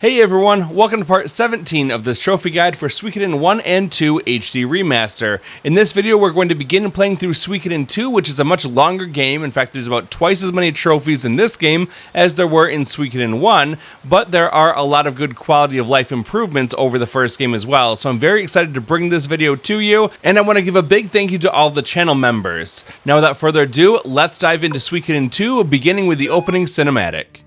Hey everyone, welcome to part 17 of this trophy guide for Suikoden 1 and 2 HD Remaster. In this video we're going to begin playing through Suikoden 2, which is a much longer game. In fact, there's about twice as many trophies in this game as there were in Suikoden 1, but there are a lot of good quality of life improvements over the first game as well. So I'm very excited to bring this video to you, and I want to give a big thank you to all the channel members. Now without further ado, let's dive into Suikoden 2, beginning with the opening cinematic.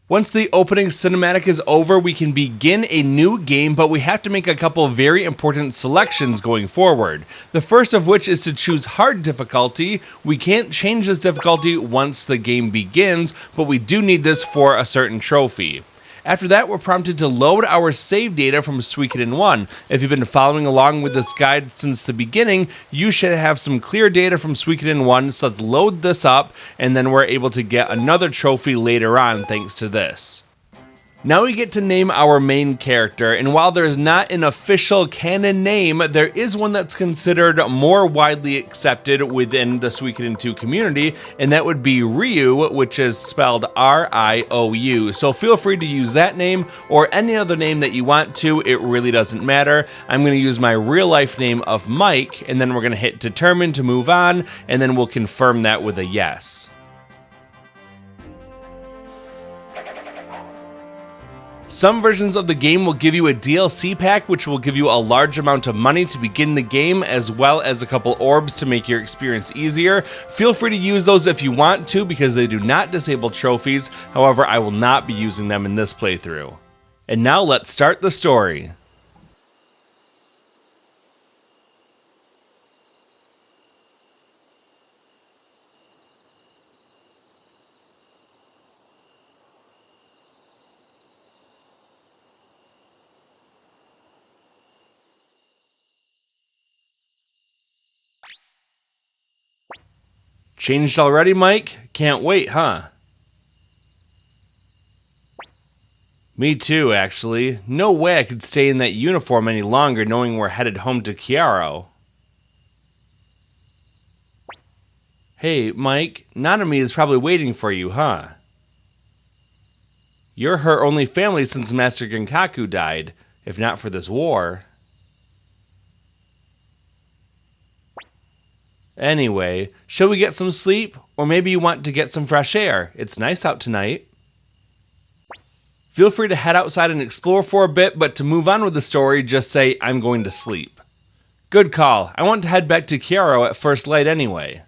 Once the opening cinematic is over, we can begin a new game, but we have to make a couple of very important selections going forward. The first of which is to choose hard difficulty. We can't change this difficulty once the game begins, but we do need this for a certain trophy. After that, we're prompted to load our save data from Suikoden 1. If you've been following along with this guide since the beginning, you should have some clear data from Suikoden 1, so let's load this up, and then we're able to get another trophy later on thanks to this. Now we get to name our main character, and while there is not an official canon name, there is one that's considered more widely accepted within the Suikoden 2 community, and that would be Ryu, which is spelled R-I-O-U. So feel free to use that name or any other name that you want to, it really doesn't matter. I'm going to use my real life name of Mike, and then we're going to hit determine to move on, and then we'll confirm that with a yes. Some versions of the game will give you a DLC pack, which will give you a large amount of money to begin the game, as well as a couple orbs to make your experience easier. Feel free to use those if you want to, because they do not disable trophies. However, I will not be using them in this playthrough. And now let's start the story. Changed already, Mike? Can't wait, huh? Me too, actually. No way I could stay in that uniform any longer knowing we're headed home to Chiaro. Hey, Mike, Nanami is probably waiting for you, huh? You're her only family since Master Genkaku died, if not for this war. Anyway, shall we get some sleep? Or maybe you want to get some fresh air. It's nice out tonight. Feel free to head outside and explore for a bit, but to move on with the story, just say, I'm going to sleep. Good call. I want to head back to Chore at first light anyway.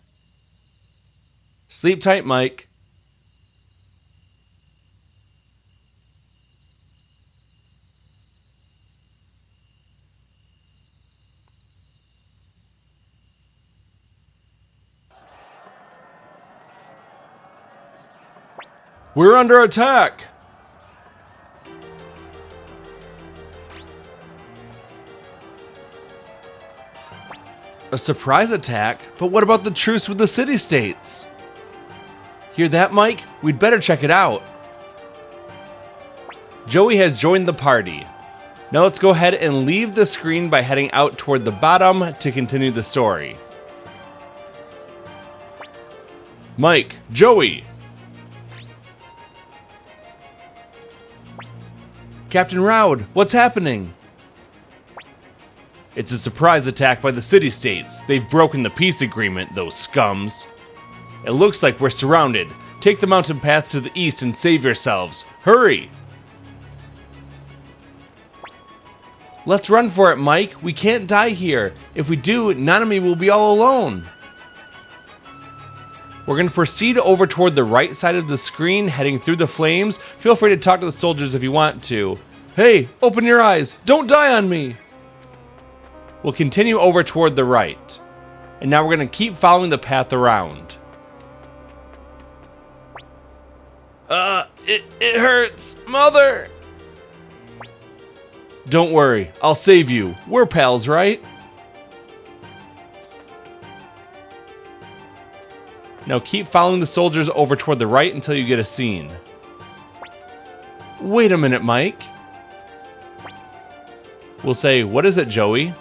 Sleep tight, Mike. We're under attack! A surprise attack? But what about the truce with the city-states? Hear that, Mike? We'd better check it out. Joey has joined the party. Now let's go ahead and leave the screen by heading out toward the bottom to continue the story. Mike, Joey! Captain Rowd, what's happening? It's a surprise attack by the city-states. They've broken the peace agreement, those scums. It looks like we're surrounded. Take the mountain path to the east and save yourselves. Hurry! Let's run for it, Mike. We can't die here. If we do, Nanami will be all alone. We're going to proceed over toward the right side of the screen, heading through the flames. Feel free to talk to the soldiers if you want to. Hey, open your eyes. Don't die on me. We'll continue over toward the right. And now we're going to keep following the path around. It hurts. Mother! Don't worry, I'll save you. We're pals, right? Now keep following the soldiers over toward the right until you get a scene. Wait a minute, Mike. We'll say, what is it, Joey?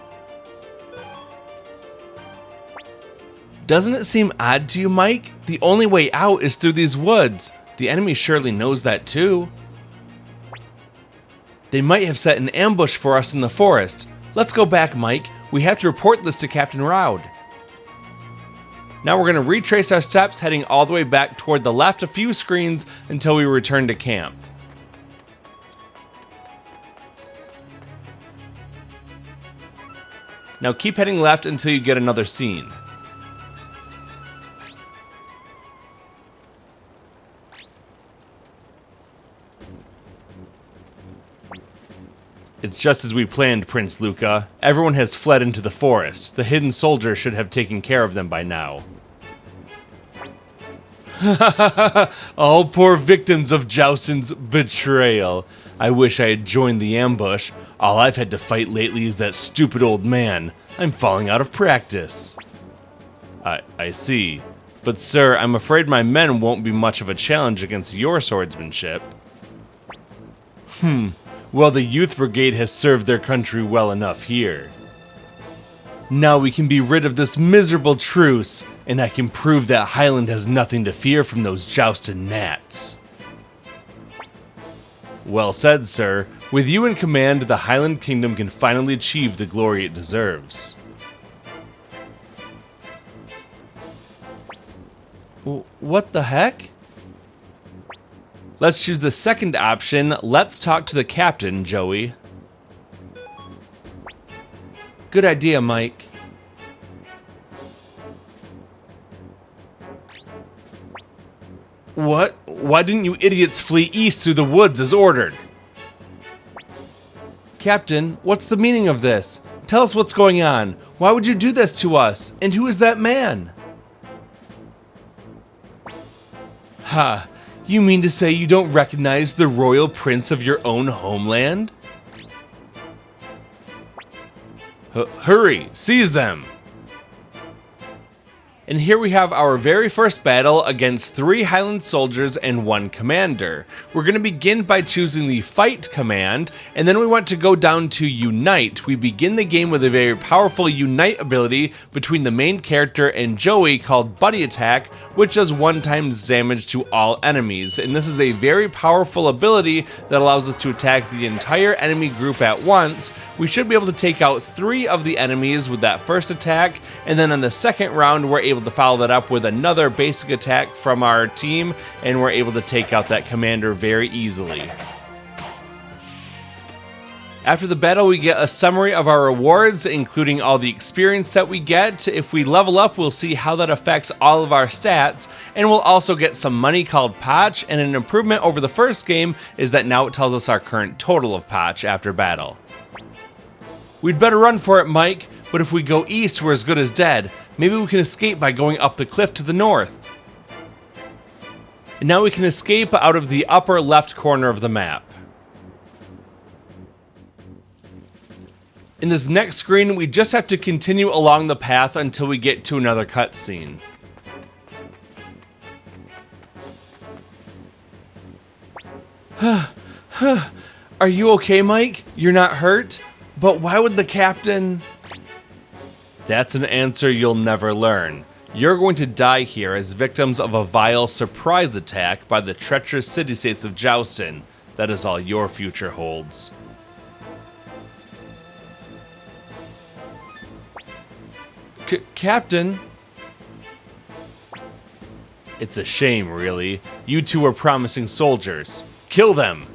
Doesn't it seem odd to you, Mike? The only way out is through these woods. The enemy surely knows that too. They might have set an ambush for us in the forest. Let's go back, Mike. We have to report this to Captain Rowd. Now we're going to retrace our steps, heading all the way back toward the left a few screens until we return to camp. Now keep heading left until you get another scene. It's just as we planned, Prince Luca. Everyone has fled into the forest. The hidden soldier should have taken care of them by now. All poor victims of Joustin's betrayal. I wish I had joined the ambush. All I've had to fight lately is that stupid old man. I'm falling out of practice. I see. But sir, I'm afraid my men won't be much of a challenge against your swordsmanship. Well, the Youth Brigade has served their country well enough here. Now we can be rid of this miserable truce, and I can prove that Highland has nothing to fear from those jousted gnats. Well said, sir. With you in command, the Highland Kingdom can finally achieve the glory it deserves. What the heck? Let's choose the second option. Let's talk to the captain, Joey. Good idea, Mike. What? Why didn't you idiots flee east through the woods as ordered? Captain, what's the meaning of this? Tell us what's going on. Why would you do this to us? And who is that man? Ha! You mean to say you don't recognize the royal prince of your own homeland? Hurry! Seize them! And here we have our very first battle against 3 Highland soldiers and 1 commander. We're going to begin by choosing the Fight command, and then we want to go down to Unite. We begin the game with a very powerful Unite ability between the main character and Joey called Buddy Attack, which does 1 times damage to all enemies. And this is a very powerful ability that allows us to attack the entire enemy group at once. We should be able to take out 3 of the enemies with that first attack, and then on the second round we're able to follow that up with another basic attack from our team, and we're able to take out that commander very easily. After the battle, we get a summary of our rewards, including all the experience that we get. If we level up, we'll see how that affects all of our stats, and we'll also get some money called Potch, and an improvement over the first game is that now it tells us our current total of Potch after battle. We'd better run for it, Mike, but if we go east, we're as good as dead. Maybe we can escape by going up the cliff to the north. And now we can escape out of the upper left corner of the map. In this next screen, we just have to continue along the path until we get to another cutscene. Are you okay, Mike? You're not hurt? But why would the captain... That's an answer you'll never learn. You're going to die here as victims of a vile surprise attack by the treacherous city-states of Joustin. That is all your future holds. Captain? It's a shame, really. You two are promising soldiers. Kill them!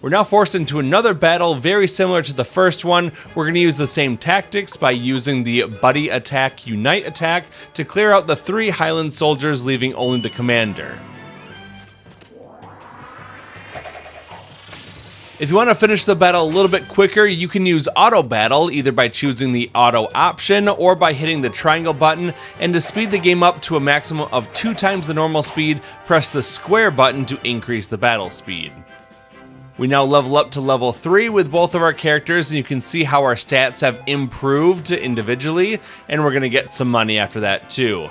We're now forced into another battle very similar to the first one. We're going to use the same tactics by using the Buddy Attack Unite attack to clear out the 3 Highland soldiers, leaving only the commander. If you want to finish the battle a little bit quicker, you can use Auto Battle either by choosing the Auto option or by hitting the triangle button, and to speed the game up to a maximum of 2 times the normal speed, press the square button to increase the battle speed. We now level up to level 3 with both of our characters, and you can see how our stats have improved individually, and we're going to get some money after that too.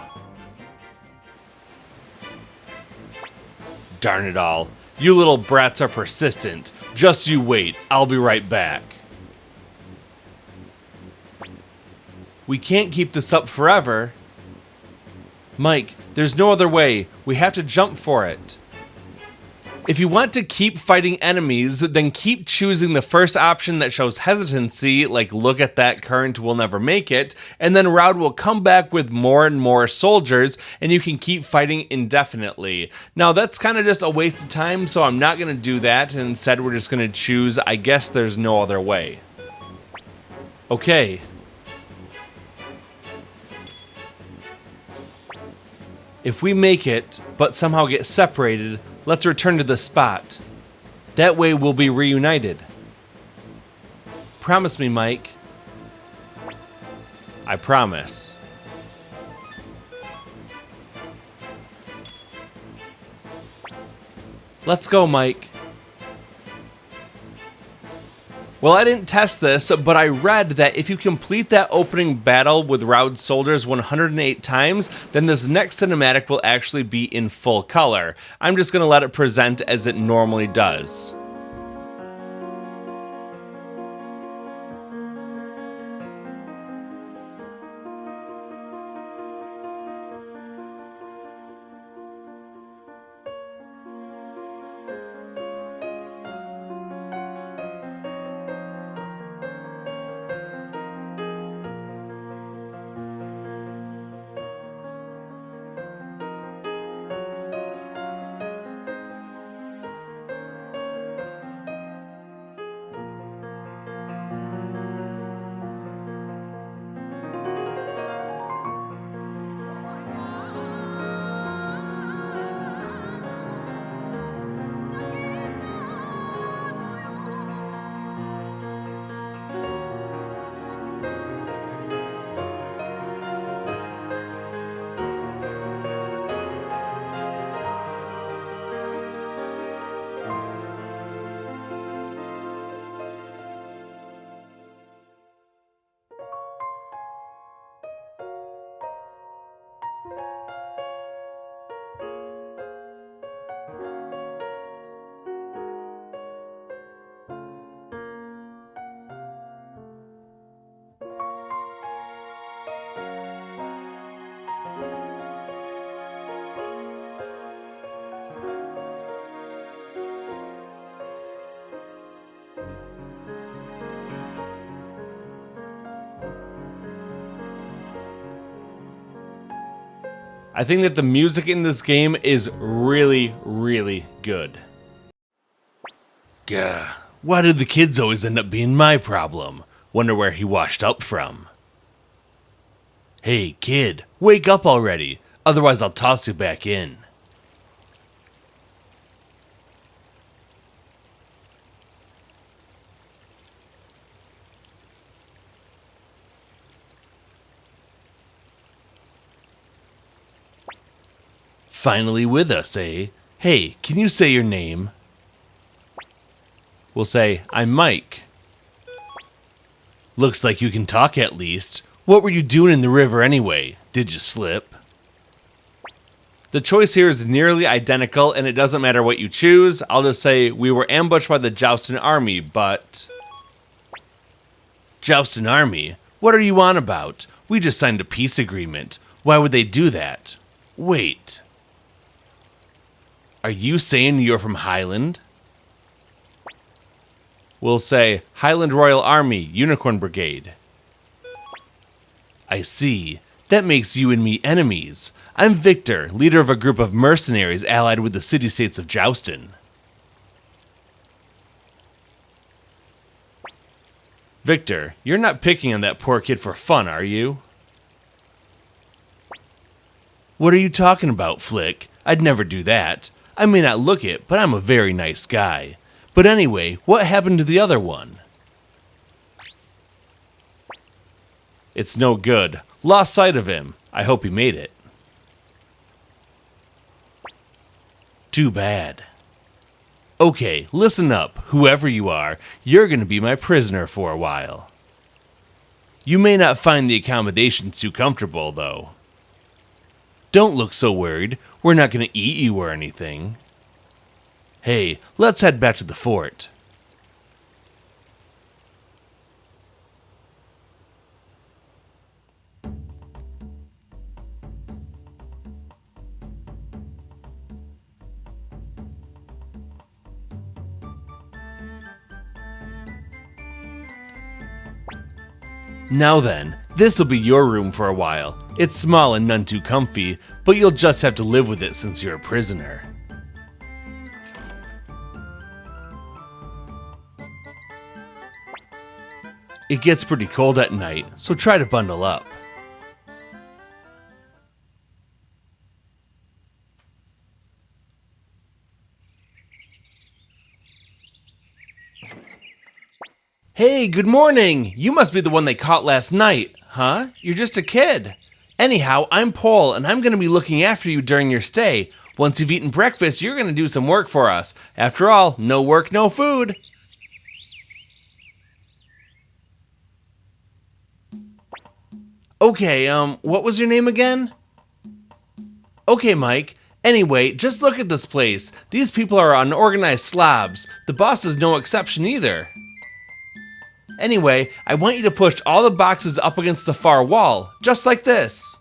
Darn it all. You little brats are persistent. Just you wait, I'll be right back. We can't keep this up forever. Mike, there's no other way. We have to jump for it. If you want to keep fighting enemies, then keep choosing the first option that shows hesitancy, like look at that current, we'll never make it, and then Raud will come back with more and more soldiers, and you can keep fighting indefinitely. Now that's kind of just a waste of time, so I'm not going to do that, and instead we're just going to choose, I guess there's no other way. Okay. If we make it, but somehow get separated, let's return to the spot. That way we'll be reunited. Promise me, Mike. I promise. Let's go, Mike. Well, I didn't test this, but I read that if you complete that opening battle with Raud's soldiers 108 times, then this next cinematic will actually be in full color. I'm just going to let it present as it normally does. I think that the music in this game is really, really good. Gah, why do the kids always end up being my problem? Wonder where he washed up from. Hey, kid, wake up already, otherwise I'll toss you back in. Finally with us, eh? Hey, can you say your name? We'll say, I'm Mike. Looks like you can talk at least. What were you doing in the river anyway? Did you slip? The choice here is nearly identical, and it doesn't matter what you choose. I'll just say, we were ambushed by the Joustin army, but... Joustin army? What are you on about? We just signed a peace agreement. Why would they do that? Wait. Are you saying you're from Highland? We'll say Highland Royal Army, Unicorn Brigade. I see. That makes you and me enemies. I'm Victor, leader of a group of mercenaries allied with the city-states of Joustin. Victor, you're not picking on that poor kid for fun, are you? What are you talking about, Flick? I'd never do that. I may not look it, but I'm a very nice guy. But anyway, what happened to the other one? It's no good. Lost sight of him. I hope he made it. Too bad. Okay, listen up, whoever you are. You're going to be my prisoner for a while. You may not find the accommodations too comfortable, though. Don't look so worried. We're not going to eat you or anything. Hey, let's head back to the fort. Now then, this'll be your room for a while. It's small and none too comfy, but you'll just have to live with it since you're a prisoner. It gets pretty cold at night, so try to bundle up. Hey, good morning! You must be the one they caught last night, huh? You're just a kid. Anyhow, I'm Paul, and I'm going to be looking after you during your stay. Once you've eaten breakfast, you're going to do some work for us. After all, no work, no food. Okay, what was your name again? Okay, Mike. Anyway, just look at this place. These people are unorganized slobs. The boss is no exception either. Anyway, I want you to push all the boxes up against the far wall, just like this.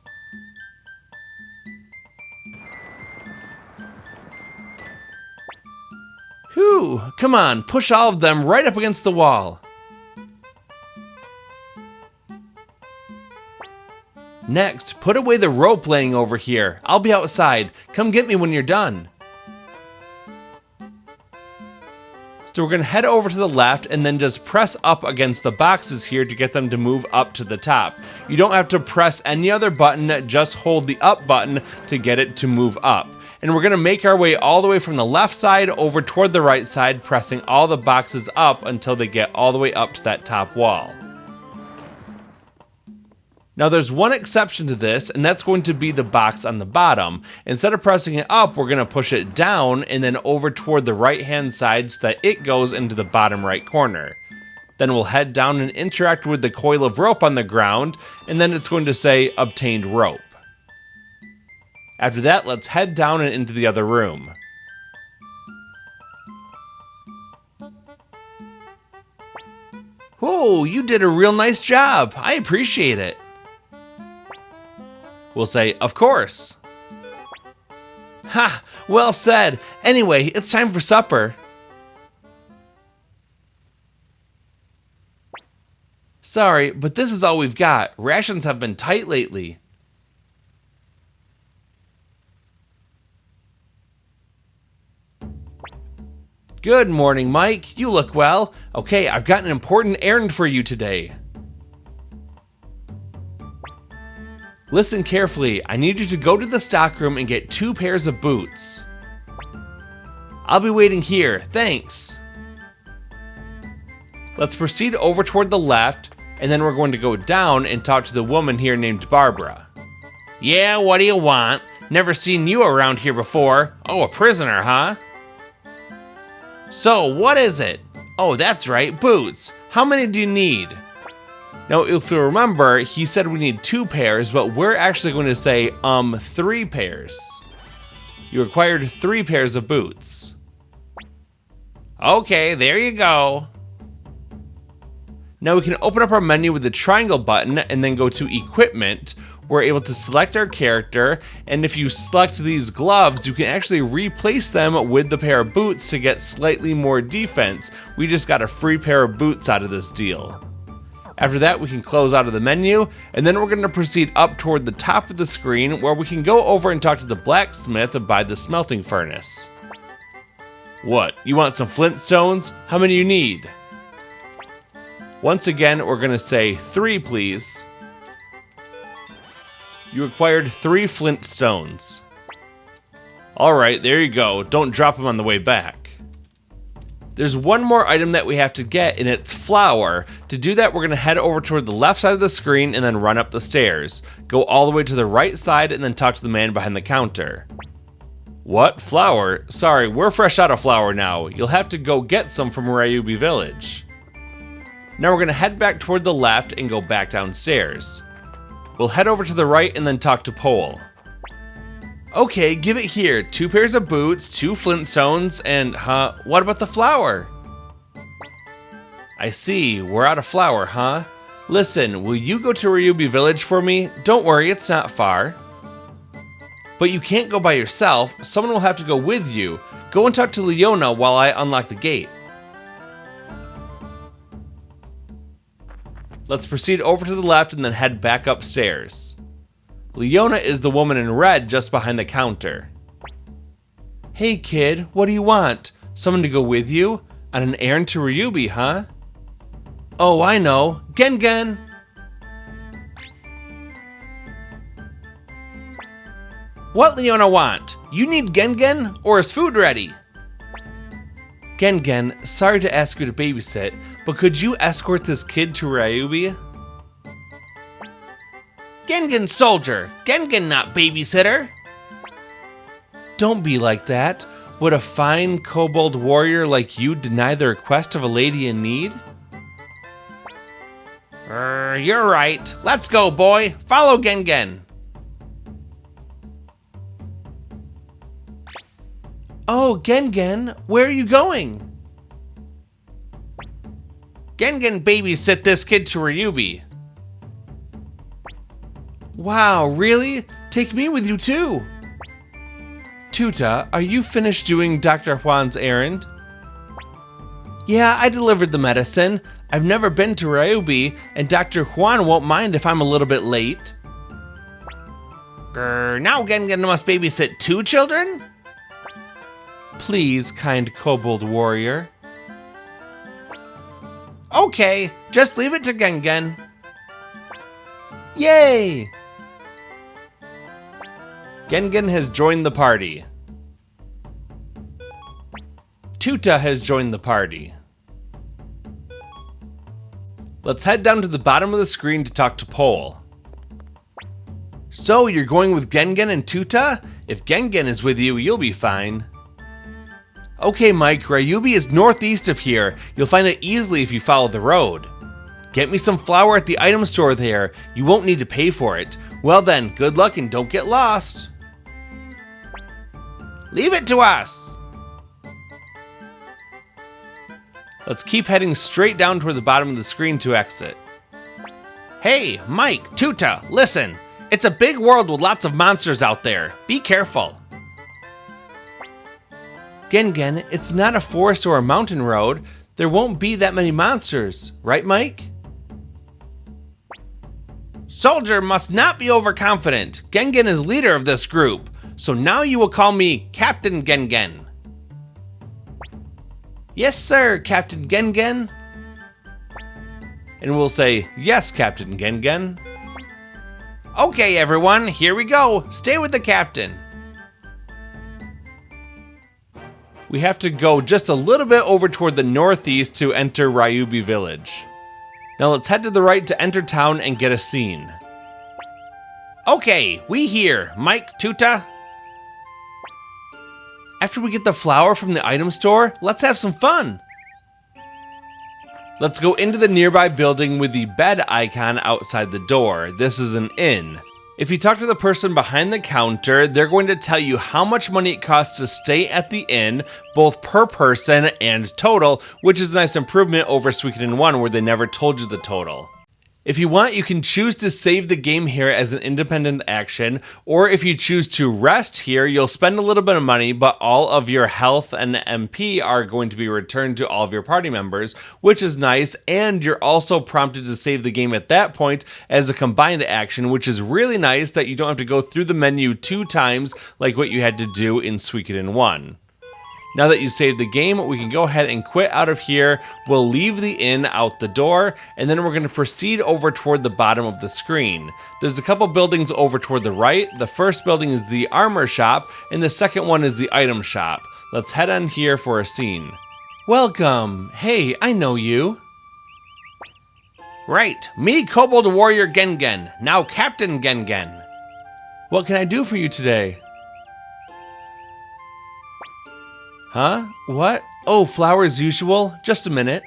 Whew, come on, push all of them right up against the wall. Next, put away the rope laying over here. I'll be outside. Come get me when you're done. So we're going to head over to the left and then just press up against the boxes here to get them to move up to the top. You don't have to press any other button, just hold the up button to get it to move up. And we're going to make our way all the way from the left side over toward the right side, pressing all the boxes up until they get all the way up to that top wall. Now there's one exception to this, and that's going to be the box on the bottom. Instead of pressing it up, we're going to push it down and then over toward the right hand side so that it goes into the bottom right corner. Then we'll head down and interact with the coil of rope on the ground, and then it's going to say obtained rope. After that, let's head down and into the other room. Oh, you did a real nice job. I appreciate it. We'll say, of course. Ha! Well said. Anyway, it's time for supper. Sorry, but this is all we've got. Rations have been tight lately. Good morning, Mike. You look well. Okay, I've got an important errand for you today. Listen carefully. I need you to go to the stockroom and get 2 pairs of boots. I'll be waiting here. Thanks. Let's proceed over toward the left, and then we're going to go down and talk to the woman here named Barbara. Yeah, what do you want? Never seen you around here before. Oh, a prisoner, huh? So, what is it? Oh, that's right, boots. How many do you need? Now, if you remember, he said we need 2 pairs, but we're actually going to say, 3 pairs. You required 3 pairs of boots. Okay, there you go. Now we can open up our menu with the triangle button and then go to equipment. We're able to select our character, and if you select these gloves, you can actually replace them with the pair of boots to get slightly more defense. We just got a free pair of boots out of this deal. After that, we can close out of the menu, and then we're going to proceed up toward the top of the screen where we can go over and talk to the blacksmith by the smelting furnace. What, you want some flintstones? How many you need? Once again, we're going to say 3, please. You required 3 flintstones. Alright, there you go. Don't drop them on the way back. There's one more item that we have to get, and it's flour. To do that, we're going to head over toward the left side of the screen and then run up the stairs. Go all the way to the right side and then talk to the man behind the counter. What? Flour? Sorry, we're fresh out of flour now. You'll have to go get some from Ryubi Village. Now we're going to head back toward the left and go back downstairs. We'll head over to the right and then talk to Pole. Okay, give it here. 2 pairs of boots, 2 flintstones, and, what about the flour? I see, we're out of flour, huh? Listen, will you go to Ryubi Village for me? Don't worry, it's not far. But you can't go by yourself. Someone will have to go with you. Go and talk to Leona while I unlock the gate. Let's proceed over to the left and then head back upstairs. Leona is the woman in red just behind the counter. Hey kid, what do you want? Someone to go with you? On an errand to Ryubi, huh? Oh, I know. Gen. What Leona want? You need Gen, or is food ready? Gen, sorry to ask you to babysit, but could you escort this kid to Ryubi? Gen soldier, Gen not babysitter. Don't be like that. Would a fine kobold warrior like you deny the request of a lady in need? You're right. Let's go, boy. Follow Gen. Oh, Gen, where are you going? Gen babysit this kid to Ryubi. Wow, really? Take me with you too. Tuta, are you finished doing Dr. Juan's errand? Yeah, I delivered the medicine. I've never been to Ryubi, and Dr. Juan won't mind if I'm a little bit late. Now Gen must babysit 2 children? Please, kind kobold warrior. Okay, just leave it to Gen. Yay! Gen has joined the party. Tuta has joined the party. Let's head down to the bottom of the screen to talk to Pole. So, you're going with Gen and Tuta? If Gen is with you, you'll be fine. Okay, Mike, Ryubi is northeast of here. You'll find it easily if you follow the road. Get me some flour at the item store there. You won't need to pay for it. Well then, good luck and don't get lost. Leave it to us. Let's keep heading straight down toward the bottom of the screen to exit. Hey, Mike, Tuta, listen. It's a big world with lots of monsters out there. Be careful. Gen, it's not a forest or a mountain road. There won't be that many monsters, right, Mike? Soldier must not be overconfident. Gen is leader of this group, so now you will call me Captain Gen. Yes, sir, Captain Gengen. And we'll say, yes, Captain Gengen. Okay, everyone, here we go. Stay with the captain. We have to go just a little bit over toward the northeast to enter Ryubi Village. Now let's head to the right to enter town and get a scene. Okay, we here. Mike, Tuta. After we get the flower from the item store, let's have some fun. Let's go into the nearby building with the bed icon outside the door. This is an inn. If you talk to the person behind the counter, they're going to tell you how much money it costs to stay at the inn, both per person and total, which is a nice improvement over Suikoden 1 where they never told you the total. If you want, you can choose to save the game here as an independent action, or if you choose to rest here, you'll spend a little bit of money, but all of your health and MP are going to be returned to all of your party members, which is nice, and you're also prompted to save the game at that point as a combined action, which is really nice that you don't have to go through the menu 2 times like what you had to do in Suikoden 1. Now that you've saved the game, we can go ahead and quit out of here. We'll leave the inn out the door, and then we're going to proceed over toward the bottom of the screen. There's a couple buildings over toward the right. The first building is the armor shop, and the second one is the item shop. Let's head on here for a scene. Welcome. Hey, I know you. Right, me Kobold Warrior Gengen, now Captain Gengen. What can I do for you today? Huh? What? Oh, flower as usual? Just a minute.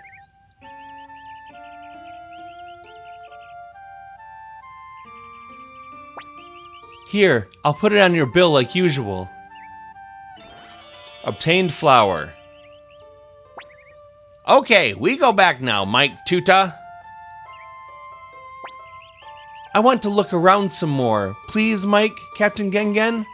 Here, I'll put it on your bill like usual. Obtained flower. Okay, we go back now, Mike Tuta. I want to look around some more. Please, Mike, Captain Gengen?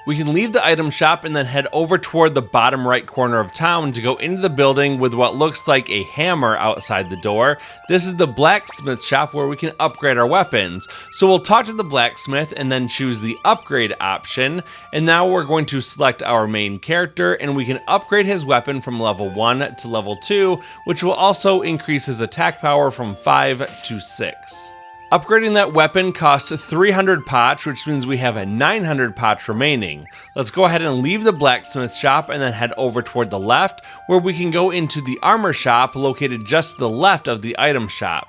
We can leave the item shop and then head over toward the bottom right corner of town to go into the building with what looks like a hammer outside the door. This is the blacksmith shop where we can upgrade our weapons. So we'll talk to the blacksmith and then choose the upgrade option. And now we're going to select our main character and we can upgrade his weapon from level 1 to level 2, which will also increase his attack power from 5 to 6. Upgrading that weapon costs 300 potch, which means we have a 900 potch remaining. Let's go ahead and leave the blacksmith shop and then head over toward the left, where we can go into the armor shop located just to the left of the item shop.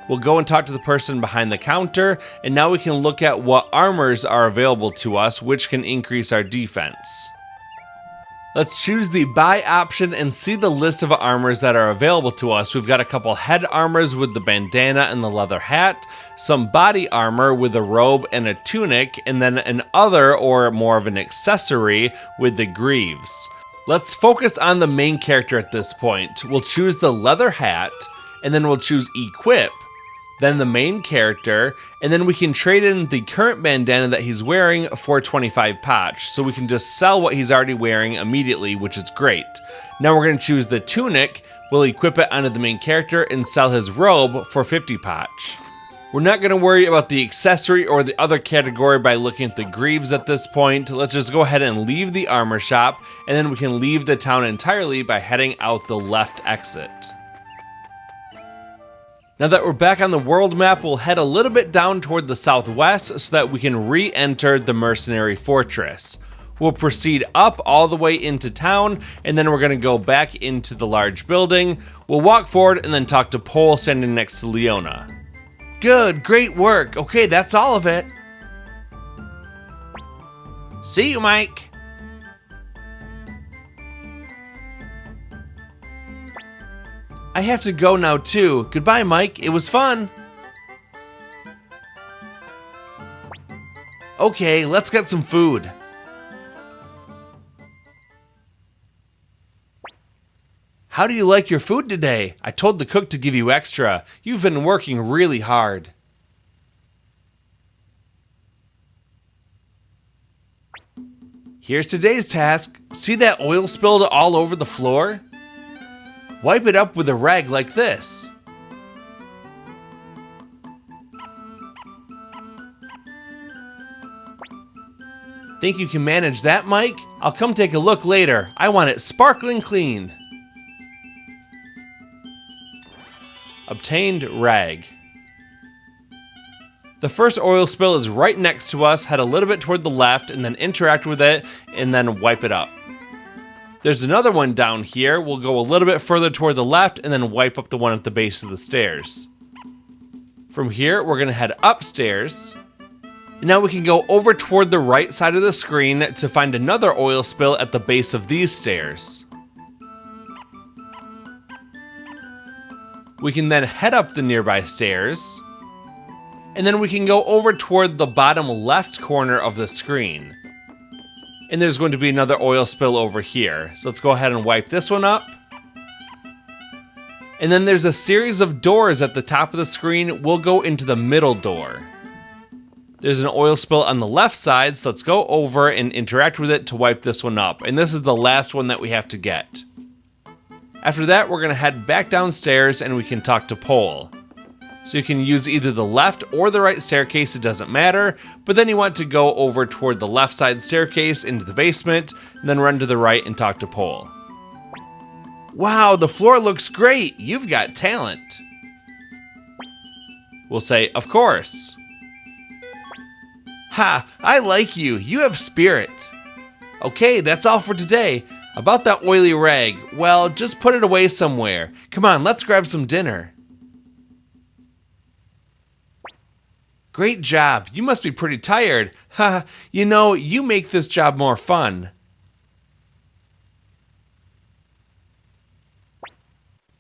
We'll go and talk to the person behind the counter, and now we can look at what armors are available to us, which can increase our defense. Let's choose the buy option and see the list of armors that are available to us. We've got a couple head armors with the bandana and the leather hat, some body armor with a robe and a tunic, and then an other or more of an accessory with the greaves. Let's focus on the main character at this point. We'll choose the leather hat, and then we'll choose equip, then the main character, and then we can trade in the current bandana that he's wearing for 25 potch, so we can just sell what he's already wearing immediately, which is great. Now we're going to choose the tunic, we'll equip it onto the main character and sell his robe for 50 potch. We're not going to worry about the accessory or the other category by looking at the greaves at this point. Let's just go ahead and leave the armor shop, and then we can leave the town entirely by heading out the left exit. Now that we're back on the world map, we'll head a little bit down toward the southwest so that we can re-enter the Mercenary Fortress. We'll proceed up all the way into town, and then we're going to go back into the large building. We'll walk forward and then talk to Pole standing next to Leona. Good, great work. Okay, that's all of it. See you, Mike. I have to go now too. Goodbye, Mike. It was fun. Okay, let's get some food. How do you like your food today? I told the cook to give you extra. You've been working really hard. Here's today's task. See that oil spilled all over the floor? Wipe it up with a rag like this. Think you can manage that, Mike? I'll come take a look later. I want it sparkling clean. Obtained rag. The first oil spill is right next to us. Head a little bit toward the left and then interact with it and then wipe it up. There's another one down here. We'll go a little bit further toward the left and then wipe up the one at the base of the stairs. From here, we're gonna head upstairs. And now we can go over toward the right side of the screen to find another oil spill at the base of these stairs. We can then head up the nearby stairs. And then we can go over toward the bottom left corner of the screen. And there's going to be another oil spill over here. So let's go ahead and wipe this one up. And then there's a series of doors at the top of the screen. We'll go into the middle door. There's an oil spill on the left side, so let's go over and interact with it to wipe this one up. And this is the last one that we have to get. After that, we're gonna head back downstairs and we can talk to Pole. So you can use either the left or the right staircase, it doesn't matter, but then you want to go over toward the left side staircase into the basement, and then run to the right and talk to Pole. Wow, the floor looks great! You've got talent! We'll say, of course. Ha! I like you! You have spirit! Okay, that's all for today. About that oily rag, well, just put it away somewhere. Come on, let's grab some dinner. Great job. You must be pretty tired. Ha, you know, you make this job more fun.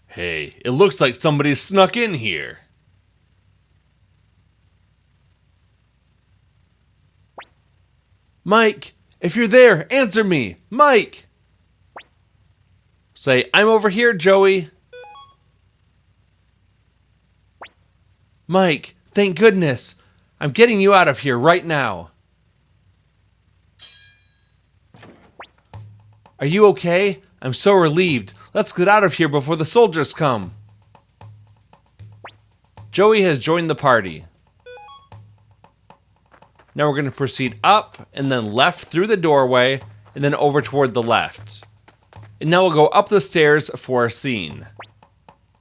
Hey, it looks like somebody snuck in here. Mike, if you're there, answer me. Mike! Say, I'm over here, Joey. Mike, thank goodness. I'm getting you out of here right now. Are you okay? I'm so relieved. Let's get out of here before the soldiers come. Joey has joined the party. Now we're going to proceed up and then left through the doorway and then over toward the left. And now we'll go up the stairs for a scene.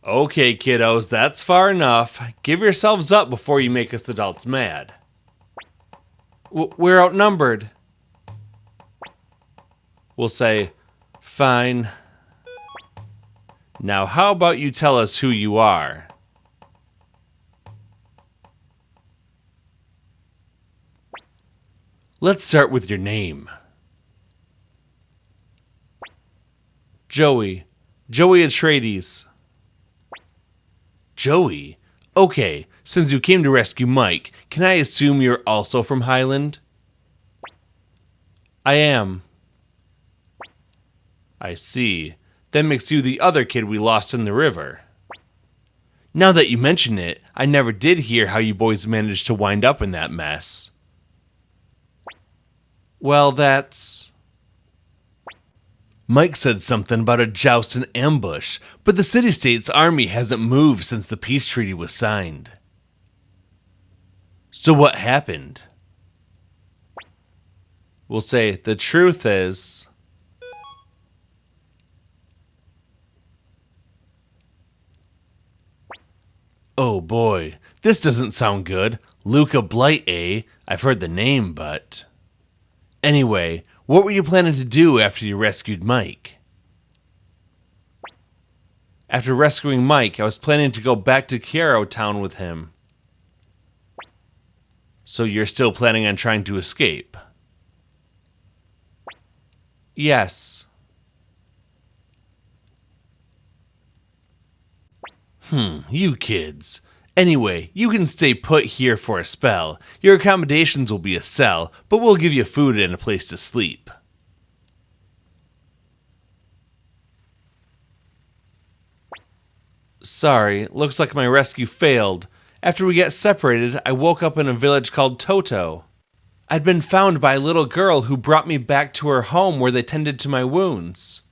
Okay, kiddos, that's far enough. Give yourselves up before you make us adults mad. We're outnumbered. We'll say, fine. Now how about you tell us who you are? Let's start with your name. Joey. Joey Atreides. Joey? Okay, since you came to rescue Mike, can I assume you're also from Highland? I am. I see. That makes you the other kid we lost in the river. Now that you mention it, I never did hear how you boys managed to wind up in that mess. Well, that's... Mike said something about a joust and ambush, but the city-state's army hasn't moved since the peace treaty was signed. So what happened? We'll say, the truth is... Oh boy, this doesn't sound good. Luca Blight, eh? I've heard the name, but... Anyway, what were you planning to do after you rescued Mike? After rescuing Mike, I was planning to go back to Chore Town with him. So you're still planning on trying to escape? Yes. You kids. Anyway, you can stay put here for a spell. Your accommodations will be a cell, but we'll give you food and a place to sleep. Sorry, looks like my rescue failed. After we got separated, I woke up in a village called Toto. I'd been found by a little girl who brought me back to her home where they tended to my wounds.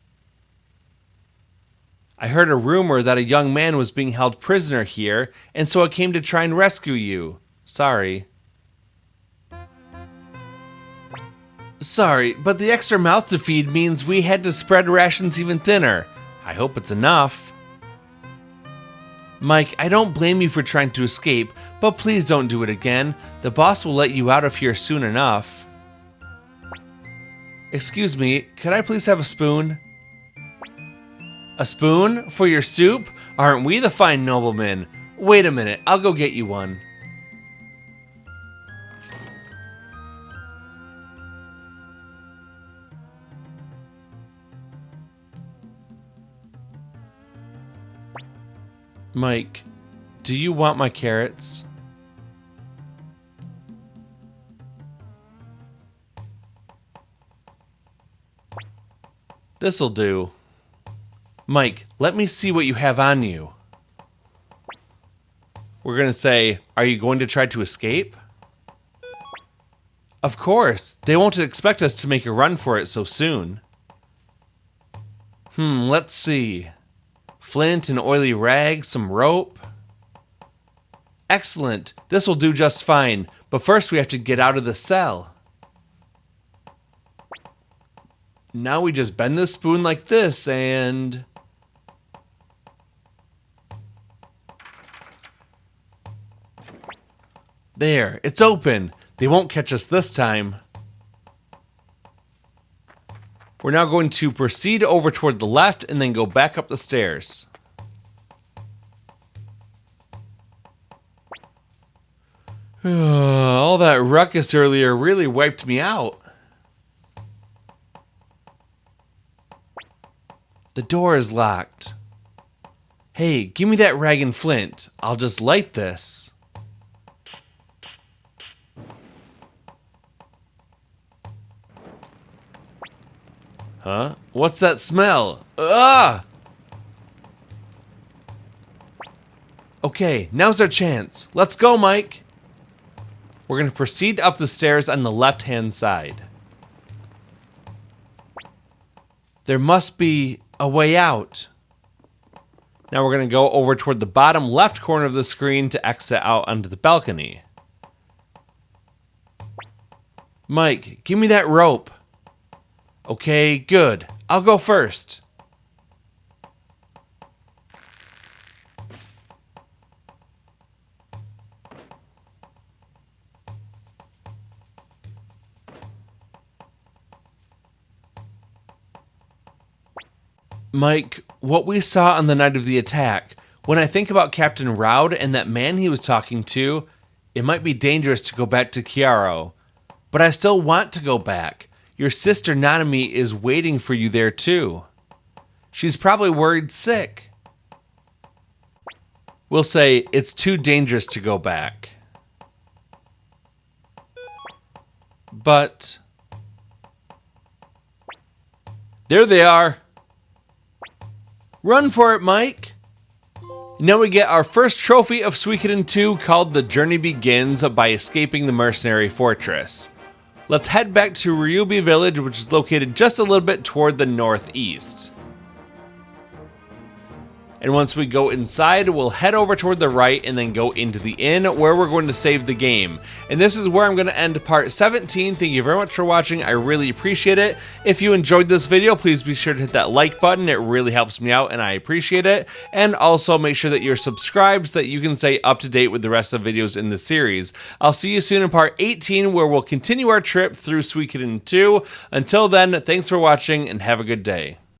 I heard a rumor that a young man was being held prisoner here, and so I came to try and rescue you. Sorry. Sorry, but the extra mouth to feed means we had to spread rations even thinner. I hope it's enough. Mike, I don't blame you for trying to escape, but please don't do it again. The boss will let you out of here soon enough. Excuse me, could I please have a spoon? A spoon? For your soup? Aren't we the fine noblemen? Wait a minute, I'll go get you one. Mike, do you want my carrots? This'll do. Mike, let me see what you have on you. We're gonna say, are you going to try to escape? Of course, they won't expect us to make a run for it so soon. Let's see. Flint, an oily rag, some rope. Excellent, this will do just fine, but first we have to get out of the cell. Now we just bend this spoon like this and... There, it's open. They won't catch us this time. We're now going to proceed over toward the left and then go back up the stairs. All that ruckus earlier really wiped me out. The door is locked. Hey, give me that rag and flint. I'll just light this. Huh? What's that smell? Ah! Okay, now's our chance. Let's go, Mike. We're going to proceed up the stairs on the left-hand side. There must be a way out. Now we're going to go over toward the bottom left corner of the screen to exit out onto the balcony. Mike, give me that rope. Okay, good. I'll go first. Mike, what we saw on the night of the attack, when I think about Captain Rowd and that man he was talking to, it might be dangerous to go back to Chore. But I still want to go back. Your sister Nanami is waiting for you there too. She's probably worried sick. We'll say it's too dangerous to go back. But... there they are. Run for it, Mike. Now we get our first trophy of Suikoden 2 called The Journey Begins by escaping the Mercenary Fortress. Let's head back to Ryubi Village, which is located just a little bit toward the northeast. And once we go inside, we'll head over toward the right and then go into the inn where we're going to save the game. And this is where I'm going to end part 17. Thank you very much for watching. I really appreciate it. If you enjoyed this video, please be sure to hit that like button. It really helps me out and I appreciate it. And also make sure that you're subscribed so that you can stay up to date with the rest of videos in the series. I'll see you soon in part 18 where we'll continue our trip through Suikoden 2. Until then, thanks for watching and have a good day.